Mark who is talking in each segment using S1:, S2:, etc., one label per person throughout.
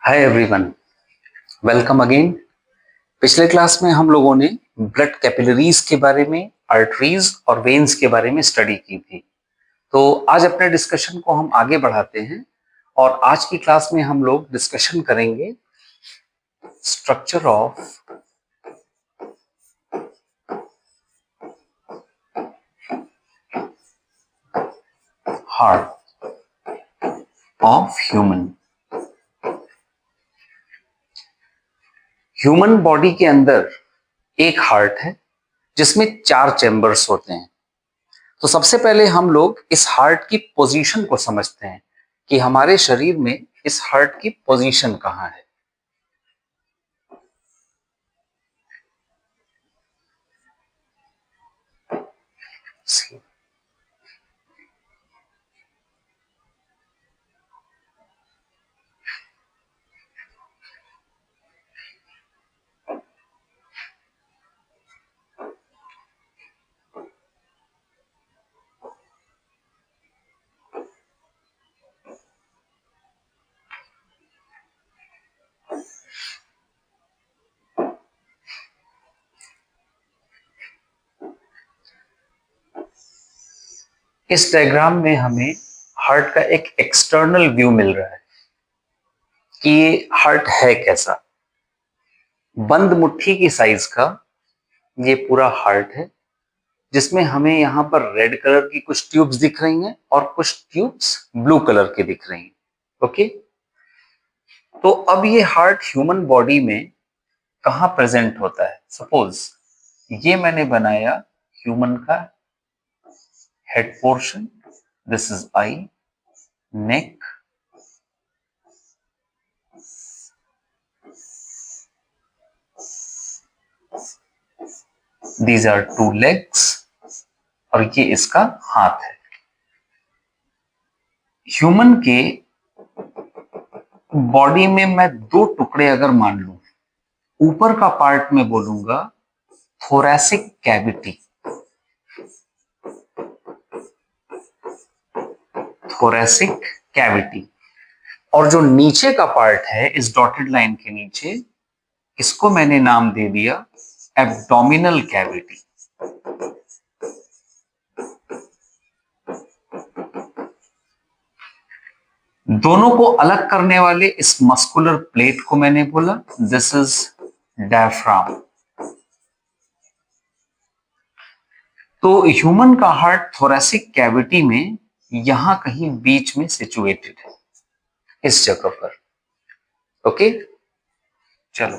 S1: Hi everyone, welcome again. पिछले class में हम लोगों ने ब्लड कैपिलरीज के बारे में, आर्टरीज और वेन्स के बारे में स्टडी की थी। तो आज अपने डिस्कशन को हम आगे बढ़ाते हैं और आज की क्लास में हम लोग डिस्कशन करेंगे structure of heart of human body के अंदर एक हार्ट है जिसमें 4 चैम्बर्स होते हैं। तो सबसे पहले हम लोग इस हार्ट की पोजीशन को समझते हैं कि हमारे शरीर में इस हार्ट की पोजीशन कहाँ है। इस डायग्राम में हमें हार्ट का एक एक्सटर्नल व्यू मिल रहा है कि ये हार्ट है कैसा। बंद मुट्ठी की साइज का ये पूरा हार्ट है जिसमें हमें यहाँ पर रेड कलर की कुछ ट्यूब्स दिख रही हैं और कुछ ट्यूब्स ब्लू कलर की दिख रही हैं। ओके, तो अब ये हार्ट ह्यूमन बॉडी में कहाँ प्रेजेंट होता है। सपोज ये मैंने बनाया ह्यूमन का head portion, this is I, neck, these are 2 legs और ये इसका हाथ है। ह्यूमन के बॉडी में मैं 2 टुकड़े अगर मान लूं, ऊपर का पार्ट में बोलूंगा थोरैसिक कैविटी, थोरैसिक कैविटी, और जो नीचे का पार्ट है इस डॉटेड लाइन के नीचे, इसको मैंने नाम दे दिया एब्डोमिनल कैविटी। दोनों को अलग करने वाले इस मस्कुलर प्लेट को मैंने बोला दिस इज डायफ्राम। तो ह्यूमन का हार्ट थोरैसिक कैविटी में यहां कहीं बीच में सिचुएटेड है, इस जगह पर। ओके, चलो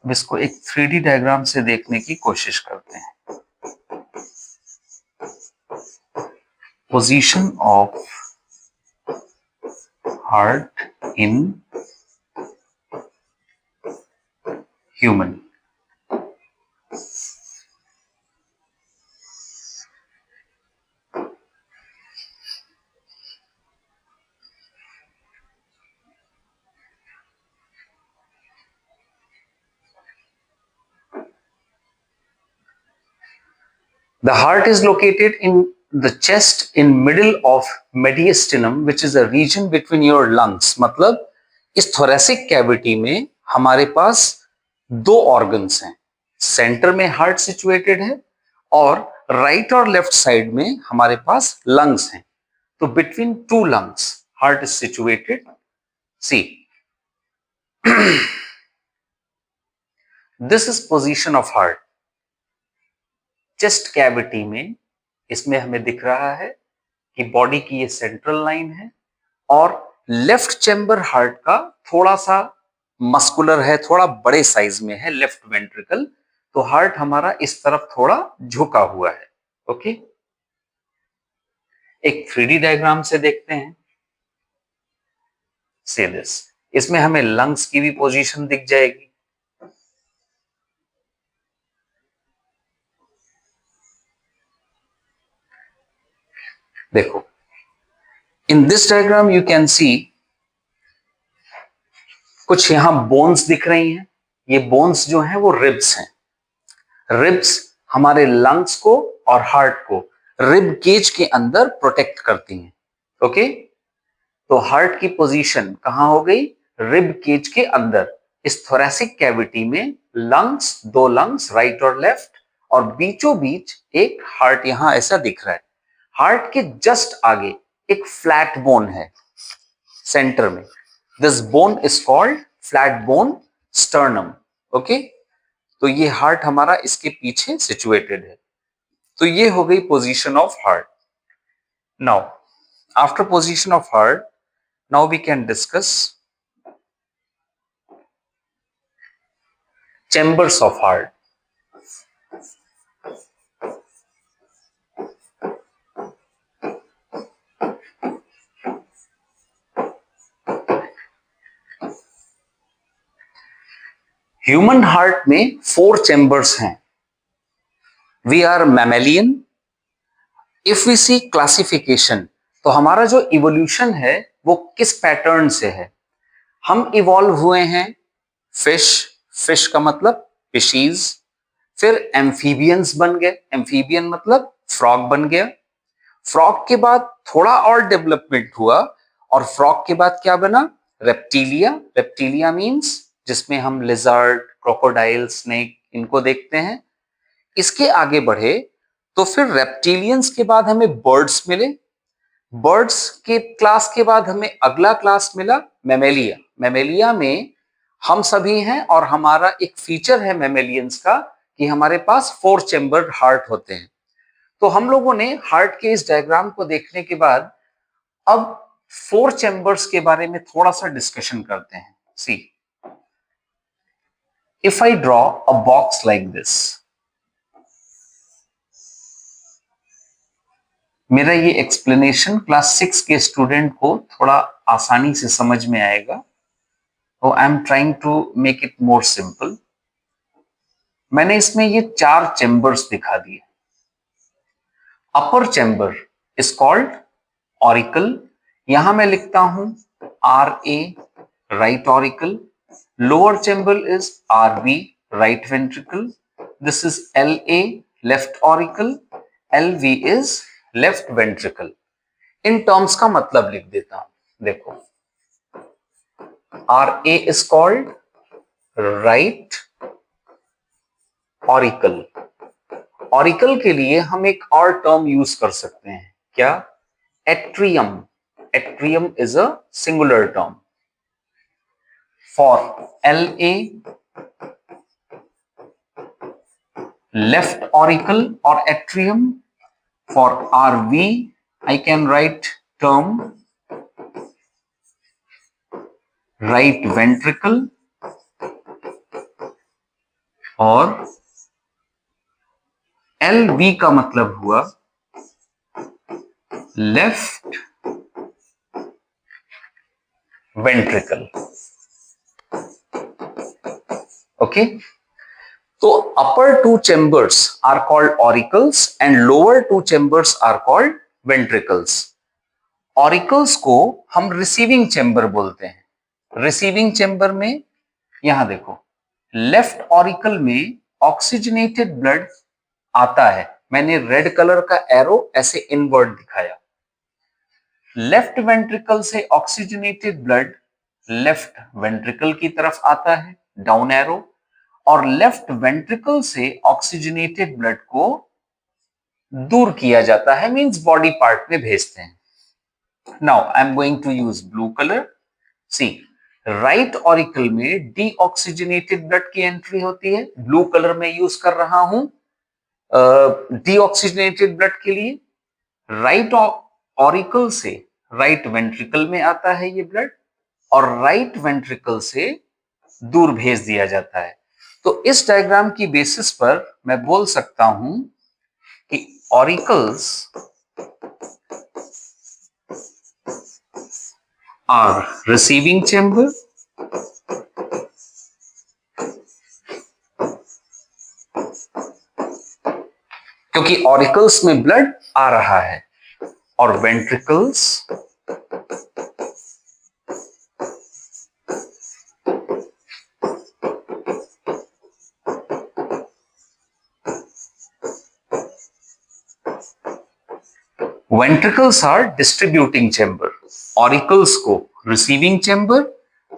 S1: अब इसको एक 3D डायग्राम से देखने की कोशिश करते हैं। Position of heart in human. The heart is located in the chest in middle of mediastinum which is a region between your lungs। मतलब इस thoracic cavity में हमारे पास 2 ऑर्गन्स हैं। सेंटर में हार्ट सिचुएटेड है और राइट और लेफ्ट साइड में हमारे पास लंग्स हैं। तो between 2 lungs heart is situated. See this is position of heart. Chest cavity में इसमें हमें दिख रहा है कि बॉडी की ये सेंट्रल लाइन है और लेफ्ट चैम्बर हार्ट का थोड़ा सा मस्कुलर है, थोड़ा बड़े साइज में है लेफ्ट वेंट्रिकल। तो हार्ट हमारा इस तरफ थोड़ा झुका हुआ है। ओके, एक 3D डायग्राम से देखते हैं। से दिस, इसमें हमें लंग्स की भी पोजीशन दिख जाएगी। देखो, in this diagram you can see कुछ यहां बोन्स दिख रही हैं। ये बोन्स जो हैं वो रिब्स हैं। रिब्स हमारे लंग्स को और हार्ट को रिब केज के अंदर प्रोटेक्ट करती हैं। ओके, तो हार्ट की पोजीशन कहां हो गई? रिब केज के अंदर इस थोरेसिक कैविटी में लंग्स, 2 लंग्स राइट और लेफ्ट, और बीचों बीच एक हार्ट यहां ऐसा दिख रहा है। हार्ट के जस्ट आगे एक फ्लैट बोन है सेंटर में। This bone is called flat bone sternum. Okay, तो ये हार्ट हमारा इसके पीछे सिचुएटेड है। तो ये हो गई position of heart. Now after position of heart, now we can discuss chambers of heart. Human heart में 4 चैम्बर्स हैं। We are mammalian. If we see classification, तो हमारा जो इवोल्यूशन है वो किस पैटर्न से है। हम इवॉल्व हुए हैं फिश, फिश का मतलब फिशीज, फिर एम्फीबियंस बन गए, एम्फीबियन मतलब फ्रॉग बन गया। फ्रॉग के बाद थोड़ा और डेवलपमेंट हुआ और फ्रॉग के बाद क्या बना, रेप्टिलिया। रेप्टिलिया मींस जिसमें हम लिजर्ड, क्रोकोडाइल, स्नेक इनको देखते हैं। इसके आगे बढ़े तो फिर रेप्टिलियंस के बाद हमें बर्ड्स मिले। बर्ड्स के क्लास के बाद हमें अगला क्लास मिला मैमेलिया। मैमेलिया में हम सभी हैं और हमारा एक फीचर है मैमेलियंस का कि हमारे पास 4 चैम्बर्ड हार्ट होते हैं। तो हम लोगों ने हार्ट के इस डायग्राम को देखने के बाद अब 4 चैम्बर्स के बारे में थोड़ा सा डिस्कशन करते हैं। See, if I draw a box like this, मेरा ये एक्सप्लेनेशन क्लास 6 के स्टूडेंट को थोड़ा आसानी से समझ में आएगा, तो I am trying to make it more simple. मैंने इसमें ये 4 चैम्बर्स दिखा दिए। Upper chamber is called auricle, यहां मैं लिखता हूं RA, right auricle. Lower chamber is RB, right ventricle. This is LA, left auricle. LV is left ventricle. इन टर्म्स का मतलब लिख देता हूं। देखो, RA is called right auricle. Auricle के लिए हम एक और टर्म यूज कर सकते हैं, क्या, atrium. Atrium is a singular term. For LA, left auricle और atrium. For RV, I can write term right ventricle, और LV का मतलब हुआ लेफ्ट वेंट्रिकल। ओके, तो upper 2 chambers are called auricles and lower 2 chambers are called ventricles. Auricles को हम receiving chamber बोलते हैं। रिसीविंग चैम्बर में यहां देखो, लेफ्ट ऑरिकल में ऑक्सीजनेटेड ब्लड आता है। मैंने रेड कलर का एरो ऐसे इनवर्ड दिखाया। लेफ्ट वेंट्रिकल से ऑक्सीजनेटेड ब्लड लेफ्ट वेंट्रिकल की तरफ आता है, डाउन एरो। और लेफ्ट वेंट्रिकल से ऑक्सीजनेटेड ब्लड को दूर किया जाता है, मींस बॉडी पार्ट में भेजते हैं। Now I am going to use blue colour. See, right auricle में डीऑक्सीजनेटेड ब्लड की एंट्री होती है। ब्लू कलर में यूज कर रहा हूं डीऑक्सीजनेटेड ब्लड के लिए। राइट ऑरिकल से राइट वेंट्रिकल में आता है ये ब्लड, और राइट वेंट्रिकल से दूर भेज दिया जाता है। तो इस डायग्राम की बेसिस पर मैं बोल सकता हूं कि ऑरिकल्स आर रिसीविंग चैम्बर, क्योंकि ऑरिकल्स में ब्लड आ रहा है, और ventricles ventricles are distributing chamber. Auricles को रिसीविंग चैम्बर,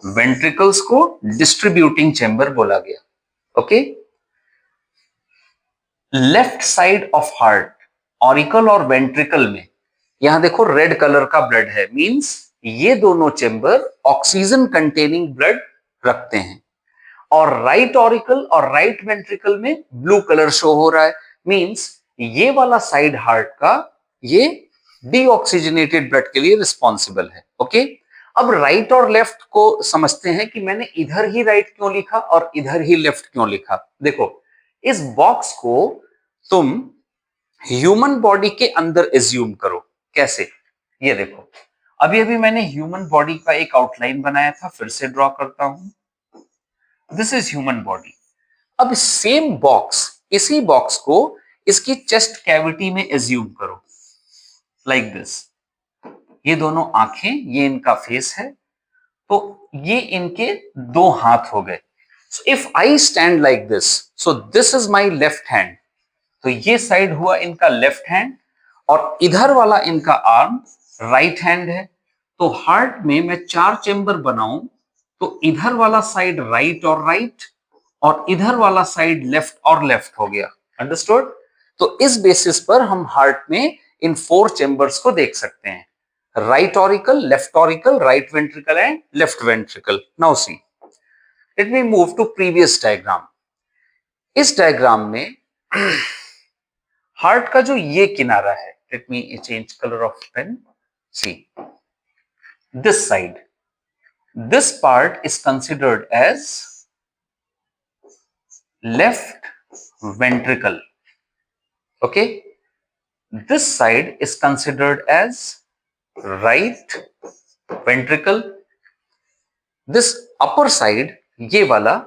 S1: वेंट्रिकल्स को डिस्ट्रीब्यूटिंग चेंबर बोला गया। Okay, left side of heart, auricle और वेंट्रिकल में, यहां देखो रेड कलर का ब्लड है, मींस ये दोनों चेंबर ऑक्सीजन कंटेनिंग ब्लड रखते हैं। और राइट ऑरिकल और राइट वेंट्रिकल में ब्लू कलर शो हो रहा है, मींस ये वाला साइड हार्ट का ये डीऑक्सीजनेटेड ब्लड के लिए रिस्पॉन्सिबल है। ओके, अब राइट और लेफ्ट को समझते हैं कि मैंने इधर ही राइट क्यों लिखा और इधर ही लेफ्ट क्यों लिखा। देखो, इस बॉक्स को तुम ह्यूमन बॉडी के अंदर एज्यूम करो। कैसे, ये देखो, अभी अभी मैंने ह्यूमन बॉडी का एक आउटलाइन बनाया था, फिर से ड्रॉ करता हूं। This is human body. अब सेम बॉक्स, इसी बॉक्स को इसकी चेस्ट कैविटी में एज्यूम करो, लाइक दिस। ये दोनों आंखें, ये इनका फेस है, तो ये इनके दो हाथ हो गए। So if I stand like this, so this is my left hand, तो ये साइड हुआ इनका लेफ्ट हैंड, और इधर वाला इनका आर्म राइट हैंड है। तो हार्ट में मैं 4 चेंबर बनाऊं, तो इधर वाला साइड राइट और इधर वाला साइड लेफ्ट और लेफ्ट हो गया। अंडरस्टूड? तो इस बेसिस पर हम हार्ट में इन 4 चेंबर्स को देख सकते हैं, right auricle, left auricle, right ventricle and left ventricle. Now see, let me move to previous diagram. इस डायग्राम में हार्ट का जो ये किनारा है, let me change colour of pen. See, this side, this part is considered as left ventricle. Okay, this side is considered as right ventricle. This upper side, ये वाला,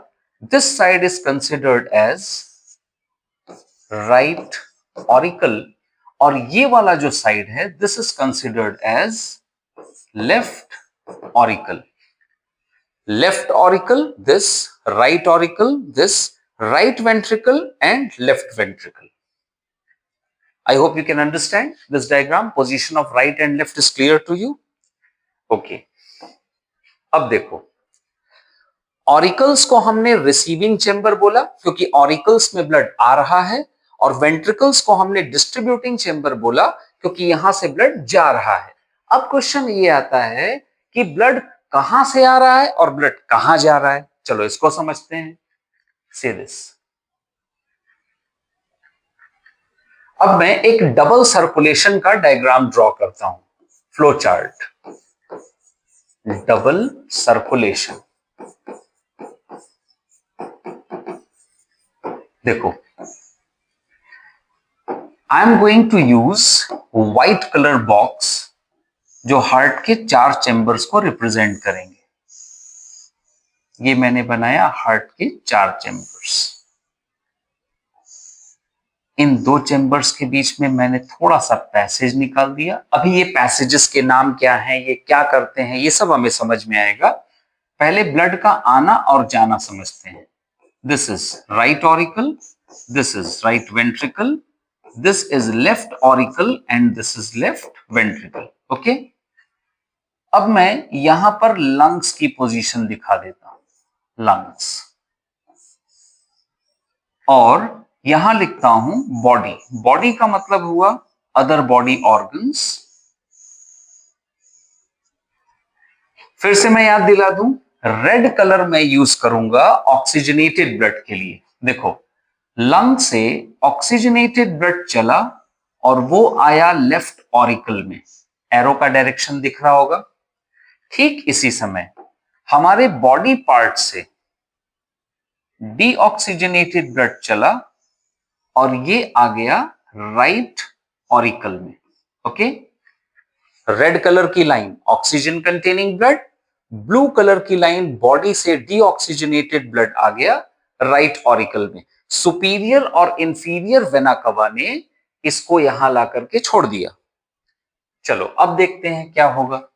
S1: this side is considered as right auricle, और ये वाला जो side है, this is considered as left auricle. Left auricle, this, right auricle, this, right ventricle and left ventricle. I hope you can understand this diagram. Position of right and left is clear to you. Okay. अब देखो, auricles को हमने receiving chamber बोला क्योंकि auricles में blood आ रहा है, और वेंट्रिकल्स को हमने डिस्ट्रीब्यूटिंग चेंबर बोला क्योंकि यहां से ब्लड जा रहा है। अब क्वेश्चन ये आता है कि ब्लड कहां से आ रहा है और ब्लड कहां जा रहा है। चलो इसको समझते हैं। से दिस, अब मैं एक डबल सर्कुलेशन का डायग्राम ड्रॉ करता हूं, फ्लो चार्ट। डबल सर्कुलेशन, देखो, I am going to use white colour box जो हार्ट के 4 चेंबर्स को रिप्रेजेंट करेंगे। ये मैंने बनाया हार्ट के 4 चेंबर्स। इन 2 चेंबर्स के बीच में मैंने थोड़ा सा पैसेज निकाल दिया। अभी ये पैसेजेस के नाम क्या हैं, ये क्या करते हैं, ये सब हमें समझ में आएगा। पहले ब्लड का आना और जाना समझते हैं। This is right auricle, this is right ventricle, this is left auricle and this is left ventricle. Okay, अब मैं यहां पर लंग्स की पोजीशन दिखा देता हूं, लंग्स, और यहां लिखता हूं बॉडी। बॉडी का मतलब हुआ अदर बॉडी ऑर्गन्स। फिर से मैं याद दिला दूं, रेड कलर में यूज करूंगा ऑक्सीजनेटेड ब्लड के लिए। देखो, लंग से ऑक्सीजनेटेड ब्लड चला और वो आया लेफ्ट ऑरिकल में, एरो का डायरेक्शन दिख रहा होगा। ठीक इसी समय हमारे बॉडी पार्ट से डीऑक्सीजनेटेड ब्लड चला और ये आ गया राइट ऑरिकल में। ओके, रेड कलर की line oxygen containing blood, blue colour की लाइन बॉडी से डीऑक्सीजनेटेड ब्लड आ गया राइट ऑरिकल में। सुपीरियर और इंफीरियर वेना कवा ने इसको यहां ला करके छोड़ दिया। चलो अब देखते हैं क्या होगा।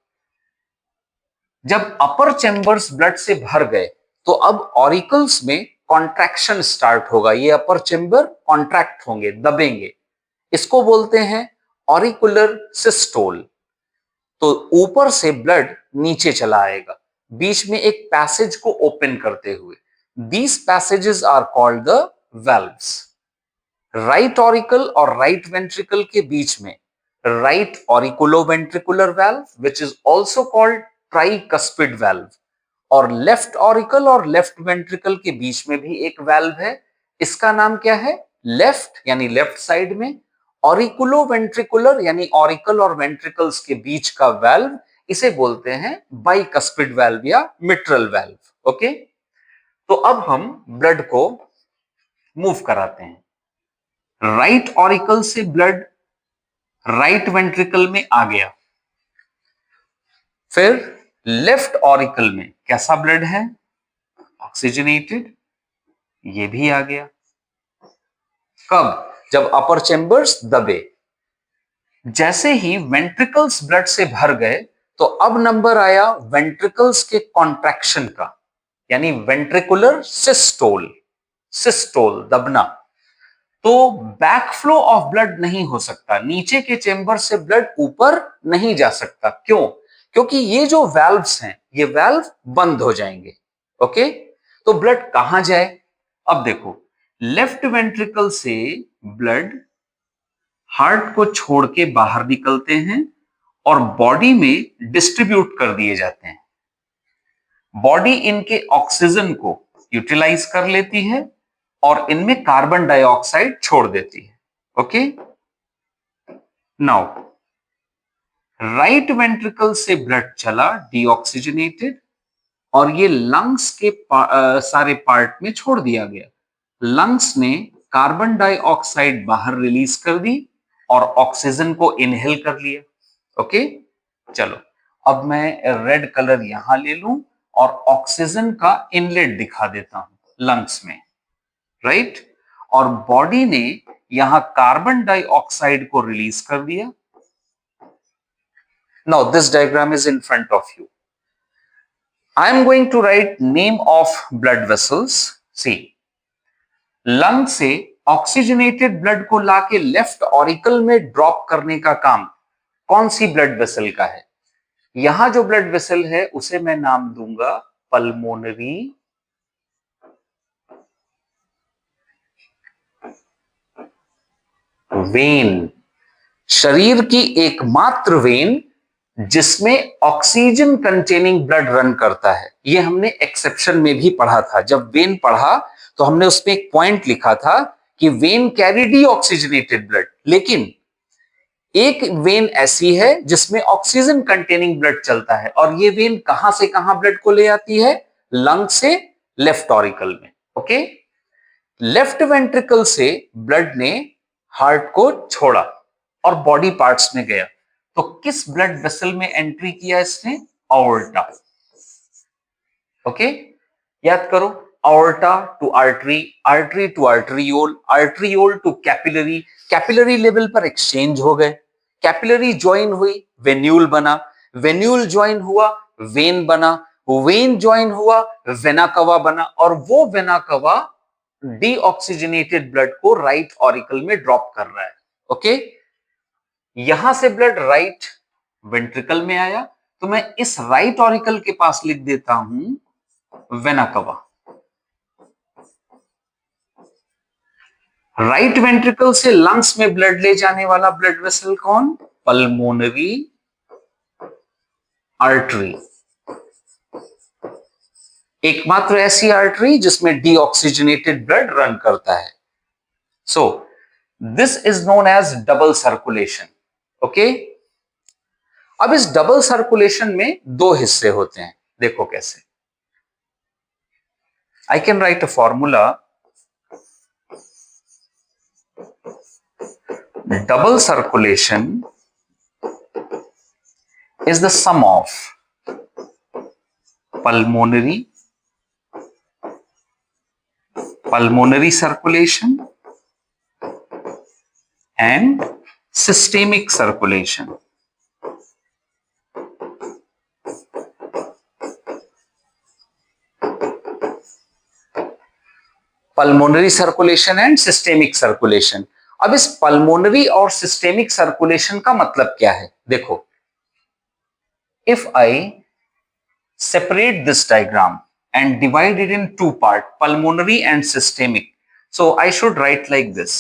S1: जब अपर चेंबर्स ब्लड से भर गए तो अब ऑरिकल्स में कॉन्ट्रैक्शन स्टार्ट होगा। ये अपर चेंबर कॉन्ट्रैक्ट होंगे, दबेंगे। इसको बोलते हैं ऑरिकुलर सिस्टोल। तो ऊपर से ब्लड नीचे चला आएगा। बीच में एक पैसेज को ओपन करते हुए। These passages are called the valves. Right auricle और राइट वेंट्रिकल के बीच में right auriculoventricular valve which is also called tricuspid valve, और लेफ्ट ऑरिकल और लेफ्ट वेंट्रिकल के बीच में भी एक वेल्व है, इसका नाम क्या है? लेफ्ट यानी लेफ्ट साइड में, ऑरिकुलोवेंट्रिकुलर यानी ऑरिकल और वेंट्रिकल्स के बीच का वेल्व, इसे बोलते हैं बाइकस्पिड वेल्व या मिट्रल वेल्व। ओके, तो अब हम ब्लड को मूव कराते हैं। राइट ऑरिकल से ब्लड राइट वेंट्रिकल में आ गया, फिर लेफ्ट ऑरिकल में कैसा ब्लड है? ऑक्सीजनेटेड, ये भी आ गया। कब? जब अपर चेंबर्स दबे। जैसे ही वेंट्रिकल्स ब्लड से भर गए तो अब नंबर आया वेंट्रिकल्स के कॉन्ट्रैक्शन का, यानी वेंट्रिकुलर सिस्टोल, सिस्टोल दबना। तो बैकफ्लो ऑफ ब्लड नहीं हो सकता, नीचे के चेंबर से ब्लड ऊपर नहीं जा सकता। क्यों? क्योंकि ये जो वेल्व्स हैं ये वेल्व बंद हो जाएंगे। ओके, तो ब्लड कहां जाए? अब देखो, लेफ्ट वेंट्रिकल से ब्लड हार्ट को छोड़ के बाहर निकलते हैं और बॉडी में डिस्ट्रीब्यूट कर दिए जाते हैं। बॉडी इनके ऑक्सीजन को यूटिलाइज कर लेती है और इनमें कार्बन डाइऑक्साइड छोड़ देती है। ओके, नाउ राइट वेंट्रिकल से ब्लड चला डीऑक्सीजनेटेड और ये लंग्स के सारे पार्ट में छोड़ दिया गया। लंग्स ने कार्बन डाइऑक्साइड बाहर रिलीज कर दी और ऑक्सीजन को इनहेल कर लिया। ओके, चलो अब मैं रेड कलर यहां ले लूं और ऑक्सीजन का इनलेट दिखा देता हूं लंग्स में, राइट? और बॉडी ने यहां कार्बन डाइऑक्साइड को रिलीज कर दिया। Now this diagram is in front of you. I am going to write name of blood vessels. See, lung से ऑक्सीजनेटेड ब्लड को लाके लेफ्ट ऑरिकल में ड्रॉप करने का काम कौन सी ब्लड वेसल का है? यहां जो ब्लड वेसल है उसे मैं नाम दूंगा पल्मोनरी वेन। शरीर की एकमात्र वेन जिसमें ऑक्सीजन कंटेनिंग ब्लड रन करता है। ये हमने एक्सेप्शन में भी पढ़ा था। जब वेन पढ़ा तो हमने उसमें एक पॉइंट लिखा था कि when carry D oxygenated blood, लेकिन एक वेन ऐसी है जिसमें ऑक्सीजन कंटेनिंग ब्लड चलता है, और ये वेन कहां से कहां ब्लड को ले आती है? लंग से लेफ्ट ऑरिकल में। ओके, लेफ्ट वेंट्रिकल से ब्लड ने हार्ट को छोड़ा और बॉडी पार्ट्स में गया, तो किस ब्लड वेसल में एंट्री किया इसने? आर्टरी। ओके, याद करो, aorta to artery, artery to arteriole, arteriole to capillary, capillary level पर एक्सचेंज हो गए, कैपिलरी ज्वाइन हुई, वेन्यूल बना, वेन्यूल ज्वाइन हुआ, वेन बना, वेन ज्वाइन हुआ, वेना कवा बना, और वो वेना कवा डीऑक्सीजनेटेड ब्लड को राइट ऑरिकल में ड्रॉप कर रहा है। ओके, यहां से ब्लड राइट वेंट्रिकल में आया, तो मैं इस राइट ऑरिकल के पास लिख देता हूं वेना कवा। राइट वेंट्रिकल से लंग्स में ब्लड ले जाने वाला ब्लड वेसल कौन? पल्मोनरी आर्टरी, एकमात्र ऐसी आर्टरी जिसमें डीऑक्सीजनेटेड ब्लड रन करता है। So this is known as double circulation. Okay, अब इस डबल सर्कुलेशन में दो हिस्से होते हैं, देखो कैसे। I can write a formula, double circulation is the sum of pulmonary circulation and systemic circulation. Pulmonary circulation and systemic circulation. अब इस पल्मोनरी और सिस्टेमिक सर्कुलेशन का मतलब क्या है? देखो, if I separate this diagram and divide it in two parts, pulmonary and systemic. So I should write like this: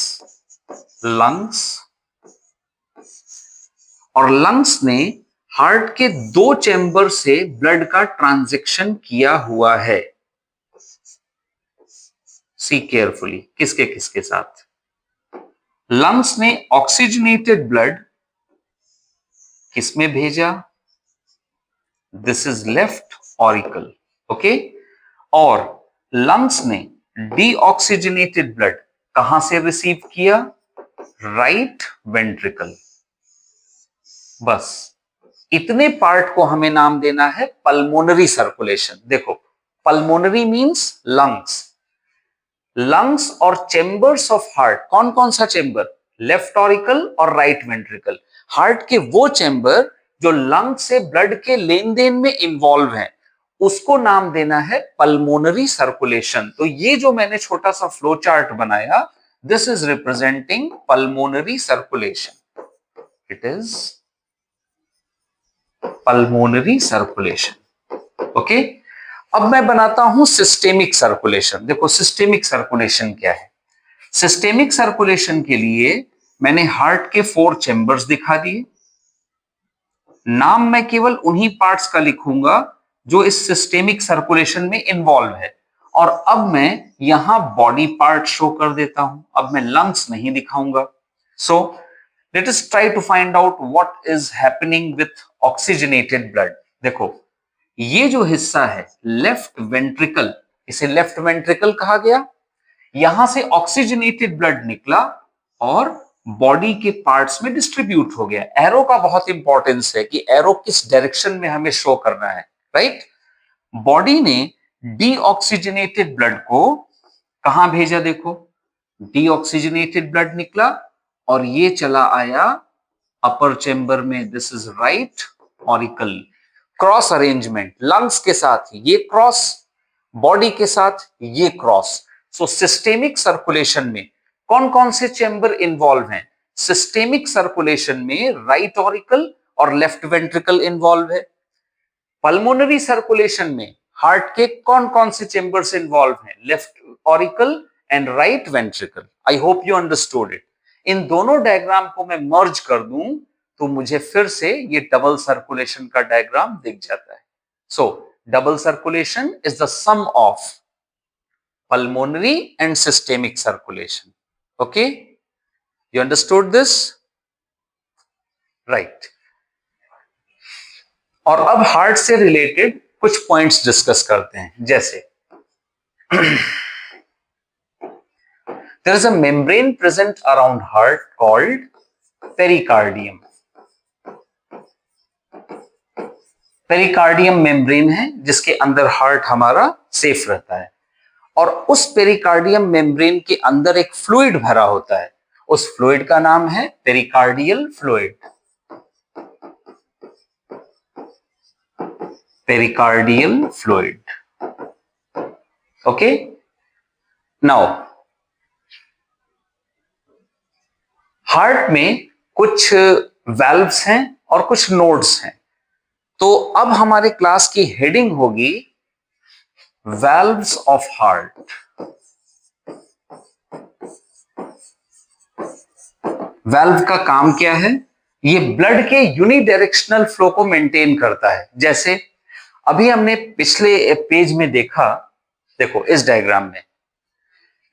S1: lungs, और lungs ने हार्ट के दो चेंबर से ब्लड का ट्रांजैक्शन किया हुआ है। सी केयरफुली, किसके किसके साथ? लंग्स ने ऑक्सीजनेटेड ब्लड किसमें भेजा? This is left auricle, okay. और लंग्स ने डीऑक्सीजनेटेड ब्लड कहां से रिसीव किया? Right ventricle. बस इतने पार्ट को हमें नाम देना है पल्मोनरी सर्कुलेशन। देखो, पल्मोनरी मींस लंग्स, लंग्स और चेंबर्स ऑफ हार्ट। कौन कौन सा चेंबर? लेफ्ट ऑरिकल और राइट वेंट्रिकल। हार्ट के वो चेंबर जो लंग से ब्लड के लेन देन में इन्वॉल्व है, उसको नाम देना है पल्मोनरी सर्कुलेशन। तो ये जो मैंने छोटा सा फ्लो चार्ट बनाया, this is representing pulmonary circulation. It is pulmonary circulation, okay. अब मैं बनाता हूं सिस्टेमिक सर्कुलेशन। देखो सिस्टेमिक सर्कुलेशन क्या है। सिस्टेमिक सर्कुलेशन के लिए मैंने हार्ट के 4 चेंबर्स दिखा दिए। नाम मैं केवल उन्हीं पार्ट्स का लिखूंगा जो इस सिस्टेमिक सर्कुलेशन में इन्वॉल्व है। और अब मैं यहां बॉडी पार्ट शो कर देता हूं। अब मैं लंग्स नहीं दिखाऊंगा। So let us try to find out what is happening with oxygenated blood. देखो, ये जो हिस्सा है लेफ्ट वेंट्रिकल, इसे लेफ्ट वेंट्रिकल कहा गया। यहां से ऑक्सीजनेटेड ब्लड निकला और बॉडी के पार्ट्स में डिस्ट्रीब्यूट हो गया। एरो का बहुत इंपॉर्टेंस है कि एरो किस डायरेक्शन में हमें शो करना है, राइट। बॉडी ने डीऑक्सीजनेटेड ब्लड को कहां भेजा? देखो, डीऑक्सीजनेटेड ब्लड निकला और ये चला आया अपर चेंबर में। This is right auricle. Cross arrangement, lungs के साथ ये क्रॉस, बॉडी के साथ ये क्रॉस। सो सिस्टेमिक सर्कुलेशन में कौन कौन से चेंबर इन्वॉल्व हैं? सिस्टेमिक सर्कुलेशन में राइट ऑरिकल और लेफ्ट वेंट्रिकल इन्वॉल्व है। पल्मोनरी सर्कुलेशन में हार्ट के कौन कौन से चेंबर्स इन्वॉल्व हैं? Left auricle and right ventricle. I hope you understood it. इन दोनों डायग्राम को मैं मर्ज कर दूं तो मुझे फिर से ये डबल सर्कुलेशन का डायग्राम दिख जाता है। So double circulation is the sum of pulmonary and systemic circulation. Okay, you understood this, right? और अब हार्ट से रिलेटेड कुछ पॉइंट्स डिस्कस करते हैं। जैसे there is a membrane present around heart called pericardium. Pericardium membrane है जिसके अंदर हार्ट हमारा सेफ रहता है। और उस पेरिकार्डियम मेम्ब्रेन के अंदर एक फ्लूइड भरा होता है। उस फ्लूइड का नाम है pericardial fluid. Pericardial fluid, okay. Now heart में कुछ वाल्व्स हैं और कुछ नोड्स हैं। तो अब हमारे क्लास की हेडिंग होगी valves of heart. valve का काम क्या है? ये ब्लड के यूनिडायरेक्शनल फ्लो को मेंटेन करता है। जैसे अभी हमने पिछले पेज में देखा, देखो इस डायग्राम में,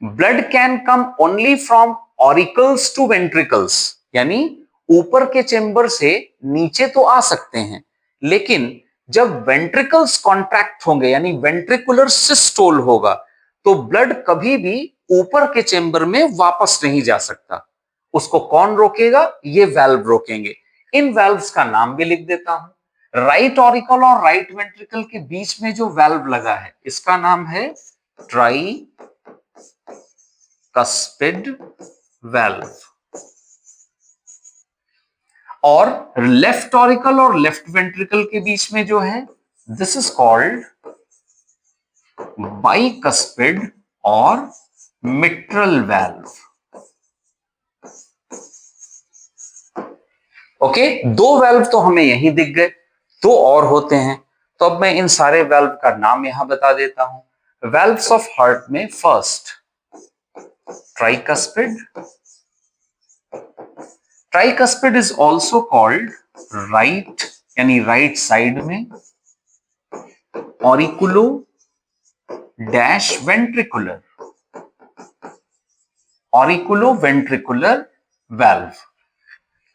S1: blood can come only from auricles to ventricles, यानी ऊपर के चेंबर से नीचे तो आ सकते हैं, लेकिन जब वेंट्रिकल्स कॉन्ट्रैक्ट होंगे यानी वेंट्रिकुलर सिस्टोल होगा तो ब्लड कभी भी ऊपर के चेंबर में वापस नहीं जा सकता। उसको कौन रोकेगा? ये वाल्व रोकेंगे। इन वाल्व्स का नाम भी लिख देता हूं। राइट ऑरिकल और राइट वेंट्रिकल के बीच में जो वाल्व लगा है इसका नाम है ट्राई कस्पिड वाल्व। और लेफ्ट ऑरिकल और लेफ्ट वेंट्रिकल के बीच में जो है, दिस इज कॉल्ड बाइकस्पिड और मिट्रल वाल्व। ओके, दो वाल्व तो हमें यही दिख गए, दो और होते हैं। तो तो अब मैं इन सारे वेल्व का नाम यहां बता देता हूं। वेल्व्स ऑफ हार्ट में first tricuspid, tricuspid is also called right यानी राइट साइड में auriculo dash ventricular, auriculo ventricular valve.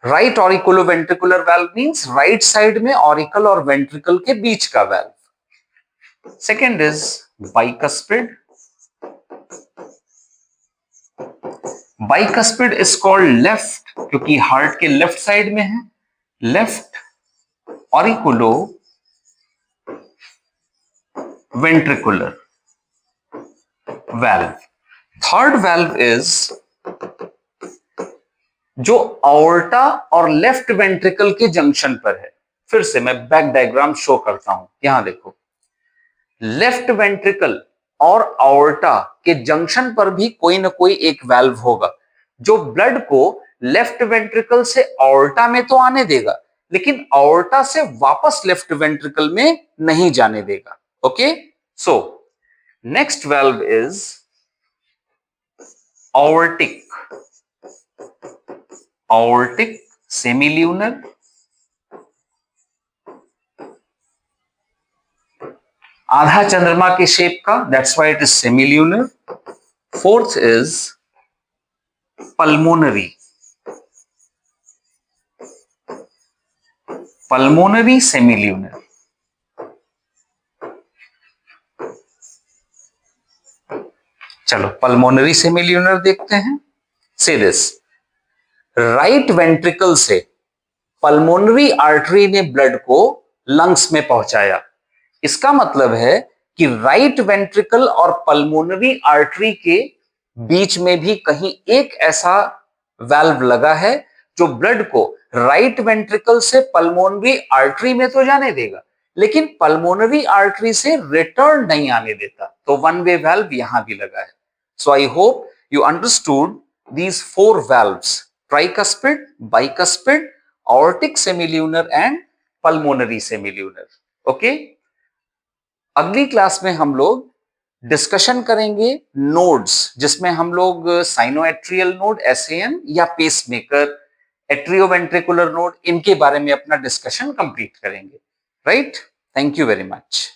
S1: Right auriculo ventricular valve means right side में ऑरिकल और वेंट्रिकल के बीच का valve. Second is bicuspid, bicuspid is called left क्योंकि heart के left side में है, left auriculo ventricular valve. Third valve is जो aorta और लेफ्ट वेंट्रिकल के जंक्शन पर है। फिर से मैं बैक डायग्राम शो करता हूं, यहां देखो, लेफ्ट वेंट्रिकल और ऑर्टा के जंक्शन पर भी कोई ना कोई एक वेल्व होगा जो ब्लड को लेफ्ट वेंट्रिकल से ऑर्टा में तो आने देगा लेकिन ऑर्टा से वापस लेफ्ट वेंट्रिकल में नहीं जाने देगा। Okay, so next valve is aortic, aortic semilunar, आधा चंद्रमा के शेप का, that's why it is semilunar. Fourth is pulmonary, pulmonary semilunar. चलो पल्मोनरी सेमिल्यूनर देखते हैं। से दिस, राइट वेंट्रिकल से पल्मोनरी आर्टरी ने ब्लड को लंग्स में पहुंचाया। इसका मतलब है कि राइट वेंट्रिकल और पल्मोनरी आर्टरी के बीच में भी कहीं एक ऐसा वाल्व लगा है जो ब्लड को राइट वेंट्रिकल से पल्मोनरी आर्टरी में तो जाने देगा लेकिन पल्मोनरी आर्टरी से रिटर्न नहीं आने देता। तो वन वे वाल्व यहां भी लगा है। So I hope you understood these four valves: tricuspid, bicuspid, aortic semilunar and pulmonary semilunar. Okay? अगली क्लास में हम लोग डिस्कशन करेंगे नोड्स, जिसमें हम लोग साइनोएट्रियल नोड SAN या पेसमेकर, एट्रियोवेंट्रिकुलर नोड, इनके बारे में अपना डिस्कशन कंप्लीट करेंगे। Right? Thank you very much.